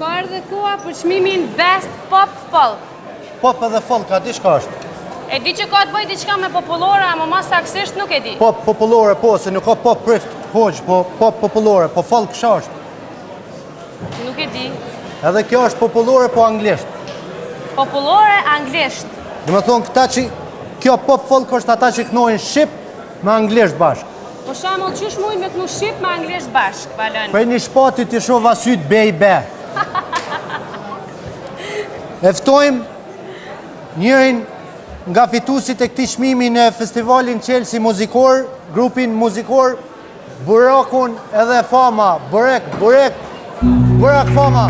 Ka ardhe koha për çmimin Best Pop Folk. Pop edhe folk, a di shka është? E di që ka të bëjë diçka me popullore, ama më saktësisht nuk e di. Pop popullore po, se nuk ka pop prift hoq, po pop popullore, po folk shka është? Nuk e di. Edhe kjo është popullore po anglisht. Popullore anglisht. Dhe me thonë këta që, kjo pop folk është ata që knojnë shqip me anglisht bashkë. Po shembull, qysh mujnë me knu shqip me anglisht bashkë, Valën? Prej një shpati t'i shoh asyt be i be. Eftojmë njërin nga fitusit e këtij çmimi në festivalin Chelsea muzikor, grupin muzikor Burakun edhe Fama. Burak Fama.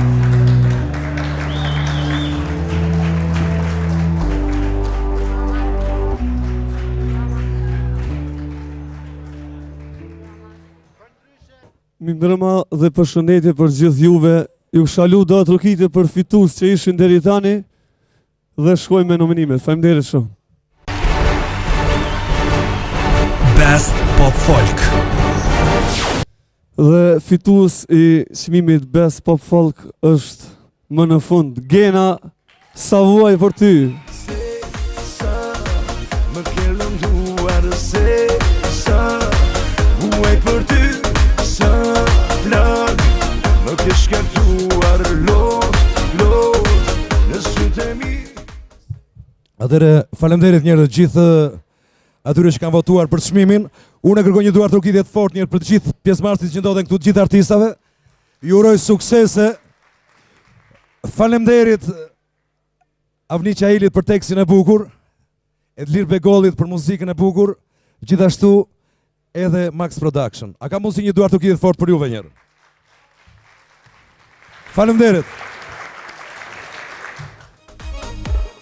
Mirëmbrëma dhe përshëndetje për gjithë juve. Ju shalu do të rukite për fitus që ishin deri tani dhe shkojmë me nominimet. Faleminderit shumë. Best Pop Folk. Dhe fitus i çmimit Best Pop Folk është më në fund Gena, sa vuaj për ty. Më ke lënduar se sa vuaj për ty, sa plak më ke shkartuar lot në sytë e mi. Atëre, faleminderit njerëz të gjithë atyre që kanë votuar për çmimin. Unë kërkoj një duar trokitje të fortë për të gjithë pjesëmarrësit që ndodhen këtu, të gjithë artistave. Ju uroj suksese. Faleminderit Avni Qailit për tekstin e bukur, Edlir Begollit për muzikën e bukur, gjithashtu edhe Max Production. A ka mundsi një duar trokitje të fortë për juve njerëz? Faleminderit.